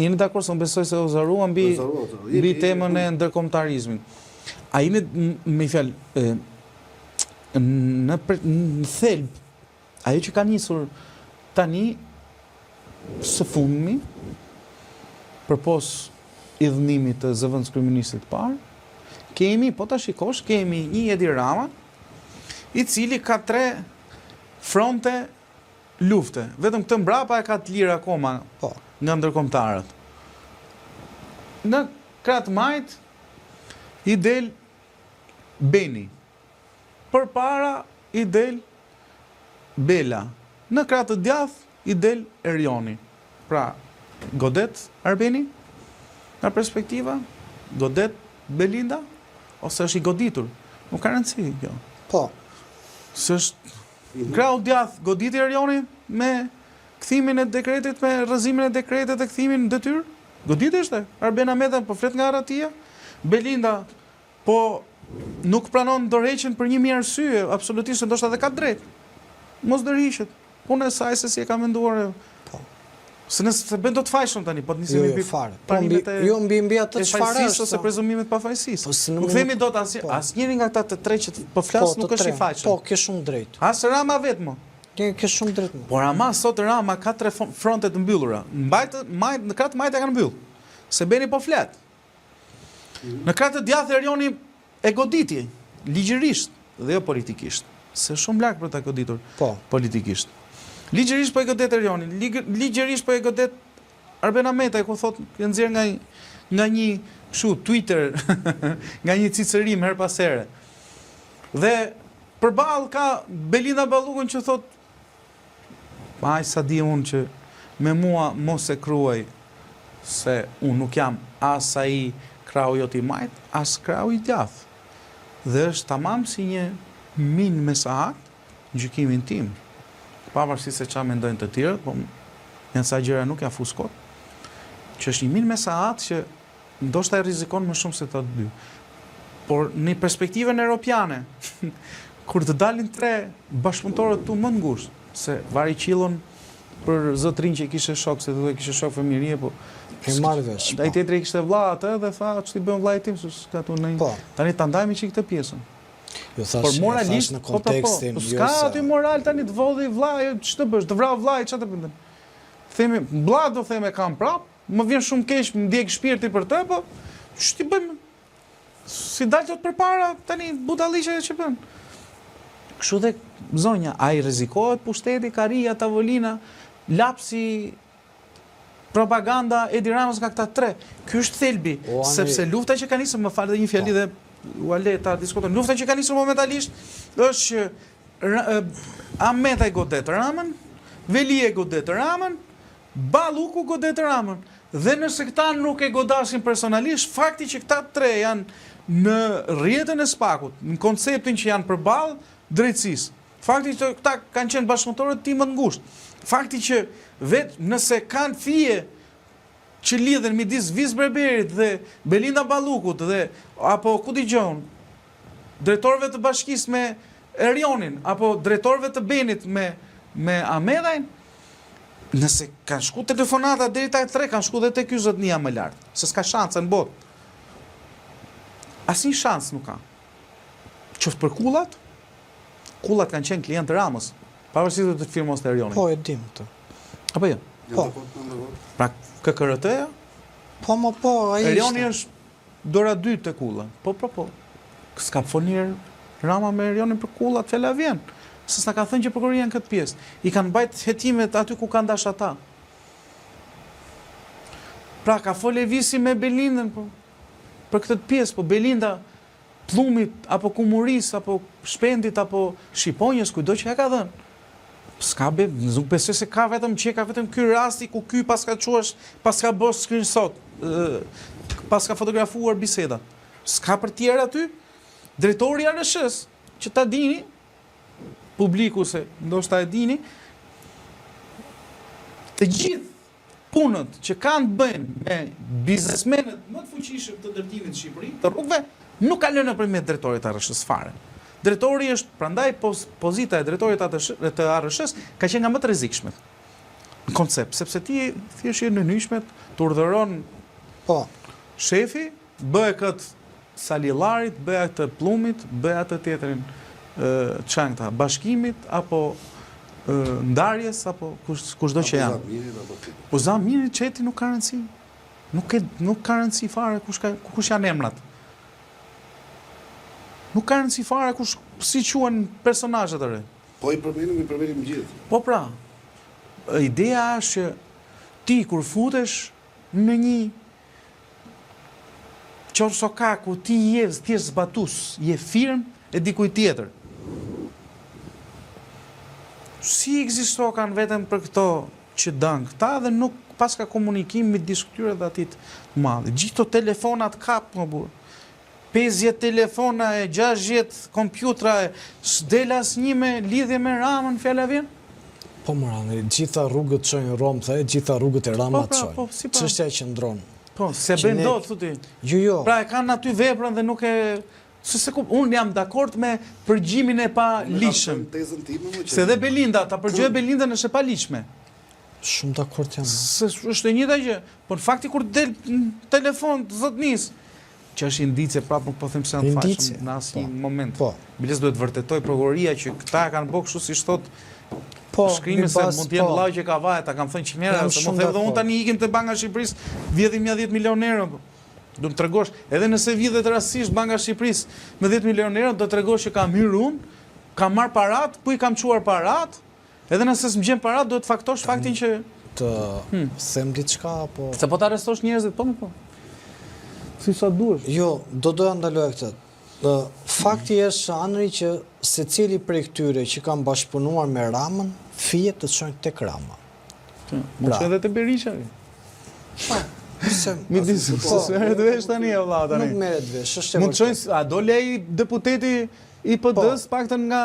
Jeni dakord se unë besoj se u zarua mbi temën e ndërkombëtarizmit. A jeni me fjalë në thelb ajo që ka nisur tani së fundmi përpos idhënimit të zëvendës kryeministit parë, kemi, po ta shikosh, kemi një Edi Rama i cili ka 3 fronte lufte. Vetëm këtë mbrapa e ka të lirë akoma nga ndërkombëtarët. Në kratë majt i del Beni. Përpara i del Bela. Në kratë djath i del Erioni. Pra, godet Arbeni nga perspektiva, godet Belinda, ose është i goditur. Nuk ka rëndësi kjo. Po. Së është krau djath goditi Erioni me kthimin e dekretit, me rrëzimin e dekretit e kthimin në detyrë? Godit është. Arben Ahmeta po flet nga Aratia. Belinda po nuk pranon dorëheqjen për një mirë arsye, absolutisht ndoshta edhe ka drejt. Mos dorëhiqet. Punë e saj se si e ka menduar. Po. Se nëse bën do të fajshëm tani, po të nisim mbi fare. Jo mbi atë çfarë është ose prezumimet pa fajësisë. Po, nuk themi dot asnjëri nga ata të 3 që po flas nuk është i fajshëm. Po, ke shumë drejt. As Rama vetëm. Ke shumë drejt. Por ama sot Rama ka 3 fronte të mbyllura. Në kratë majt e kanë mbyll. Se Beni po flet. Në kratë djathtë Erioni e goditi ligjërisht dhe jo politikisht. Se shumë larg për ta goditur politikisht. Ligjërisht po e godet Erioni, ligjërisht po e godet Arben Ahmeta, ku thot e nxjerr nga një kështu Twitter, nga një cicërim her pas here. Dhe përballë ka Belinda Ballukun që thot aj sa di unë që me mua mos e kruaj se unë nuk jam as ai krau jot i majt, as krau i djathtë. Dhe është tamam si një min mesahat në gjykimin tim. Pavarësisht se çfarë mendojnë të tjerët, po janë sa gjëra nuk ja fus kot. Që është një min mesahat që ndoshta e rrezikon më shumë se të dy. Por në perspektivën europiane, kur të dalin 3 bashkëpunëtorët tu më ngushtë, se vari qillon për zotrin që i kishe shok, se duhet kishe shok fëmijërie, po e marrë vesh. Ai tjetri kishte vlla atë dhe tha, ç'i bën vllai tim, s'ka tu në. Tani ta ndajmë çik këtë pjesën. Jo thash, por moralisht në kontekstin, po s'ka aty moral tani të vodhi vllai, ç'të bësh, të vrau vllai, ç'të bën. Themi, vlla do theme kam prap, më vjen shumë keq, më ndjek shpirti për të, po ç'i bëjmë? Si dalë të përpara tani budalliqe që bën. Kështu dhe zonja, ai rrezikohet pushteti, Karia, Tavolina, lapsi propaganda Edi Ramës nga këta 3. Ky është thelbi, sepse lufta që ka nisur, më fal edhe një fjali dhe u ale ta diskutojmë. Lufta që ka nisur momentalisht është që Ahmeta e godet Ramën, Veli e godet Ramën, Balluku godet Ramën. Dhe nëse këta nuk e godasin personalisht, fakti që këta 3 janë në rrjetën e spakut, në konceptin që janë përballë drejtësisë. Fakti që këta kanë qenë bashkëpunëtorë të tim më të ngushtë. Fakti që vetë nëse kanë fije që lidhen midis Vis Berberit dhe Belinda Ballukut dhe apo ku digjon, drejtorëve të bashkisë me Erionin apo drejtorëve të Benit me Ahmetajn, nëse kanë shku telefonata deri te 3, kanë shku dhe te ky zotnia më lart, se s'ka shanse në botë. Asnjë shans nuk ka. Qoftë për kullat kanë qenë klientë Ramës, pavarësisht të firmos të Erionit. Po e dim këtë. Apo jo? Po. Pra KKRT-ja? Po, ai Erioni është dora 2 te kulla. Po. S'ka fonir Rama me Erionin për kullat, fjala vjen. Se s'na ka thënë që prokuroria në këtë pjesë. I kanë mbajt hetimet aty ku kanë dash ata. Pra ka folë Visi me Belindën për këtë pjesë, po Belinda Plumit, apo Kumuris, apo Shpendit, apo Shqiponjës, kujdo që ja ka dhënë. S'ka nuk besoj se ka vetëm ky rasti ku ky pas ka bërë screenshot, pas ka fotografuar biseda. S'ka për tjerë aty. Drejtori i ARSH-s, që ta dini, publiku se ndoshta e dini, të gjithë punët që kanë bëjnë me biznesmenët më të fuqishëm të ndërtimit të Shqipërisë, të rrugëve, nuk ka lënë nëpërmjet drejtorit të ARSH-s fare. Drejtori është, prandaj pozita e drejtorit të ARSH-s ka qenë nga më të rrezikshmet. në koncept, sepse ti thjesht je në nyshmet, të urdhëron Po, shefi, bëhe këtë salillarit, bëhe atë plumit, bëhe atë tjetërin çanta, bashkimit, apo ndarjes, apo kushdo që janë. Po Zamiri Çeti nuk ka rëndësi. Nuk ka rëndësi fare kush janë emrat. Nuk ka rëndësi fare si quhen personazhet e re. Po i përmendim gjithë. Po pra, ideja është që ti kur futesh në një qorsoka ku ti je thjesht zbatus, je firm e dikujt tjetër. Si ekzistokan vetëm për këto që dën këta dhe nuk pas ka komunikim midis këtyre dhe atit të madh. Gjithë to telefonat kap më burr. 50 telefona e 60 kompjutra e s'del asnjë me lidhje me Ramën, fjala vjen? po morani, gjitha rrugët çojnë Rom, the, gjitha rrugët e Ramat çojnë. Po, si pra. Çështja që ndron. Po, se bën dot thotë. Jo. Pra e kanë aty veprën dhe nuk e unë jam dakord me përgjimin e pa lishëm. Tezën time më që. Se dhe Belinda, ta përgjigje Belinda nëse pa lishme. Shumë dakord jam. Se është e njëjta gjë, por në fakti kur del në telefon të zotnis, që është indicie prapë nuk po them se janë Indicie, fashëm në asnjë moment. Po. Biles duhet vërtetoj prokuroria që këta kanë bërë kështu siç thot Po, shkrimi se mund të jenë vëllai që ka vaje, ta kam thënë 100 herë, Jam se shumë mund të them dhe unë dakord. tani ikim te Banka e Shqipërisë, vjedhim ja 10 milionë euro. Do të tregosh, edhe nëse vjedhet rastësisht Banka e Shqipërisë me 10 milionë euro, do të tregosh që kam hyrë unë, kam marr parat, po i kam çuar parat. Edhe nëse s'm gjen parat, do të faktosh faktin që të them diçka apo se po ta arrestosh njerëzit, po. Si sa duhesh. jo, doja ndaloj këtë. Fakti është anëri që secili prej këtyre që kanë bashkëpunuar me Ramën, fije të çojnë tek Rama. Mund të edhe te Berisha. Se Midis, se merret vesh tani e vëlla tani. nuk merret vesh, është e Mund të shojnë, a do lej deputeti i PD-s paktën nga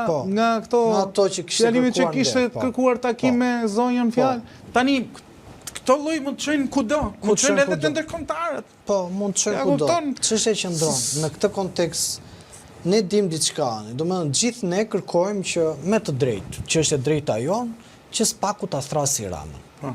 këto nga ato që kishte fjalimet që kërkuar kishte nder, po. kërkuar takim me zonjën fjalë. Tani këto lloj mund të çojnë kudo, mund të çojnë edhe te ndërkombëtarët. Po, mund të çojë Ja kudo. kupton. Ç'është që ndron në këtë kontekst ne dim diçka. Domethënë gjithë ne kërkojmë që me të drejtë, që është e drejta jon, që spaku ta thrasi Ramën. Po.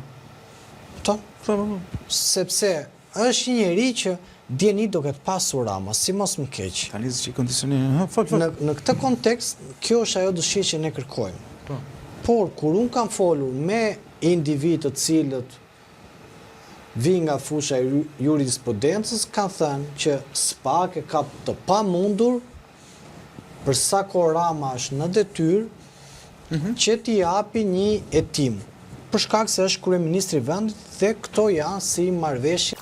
Kupton? Sepse është një njerëz që djeni do ketë pasur Rama, si mos më keq. Tani që kondicionin, fol. Në këtë kontekst, kjo është ajo dëshirë që ne kërkojmë. Po. Por kur un kam folur me individë të cilët vi nga fusha e jurisprudencës, kanë thënë që SPAK e ka të pamundur për sa kohë Rama është në detyrë që t'i japi një hetim. Për shkak se është kryeministri i vendit dhe këto janë si marrëveshje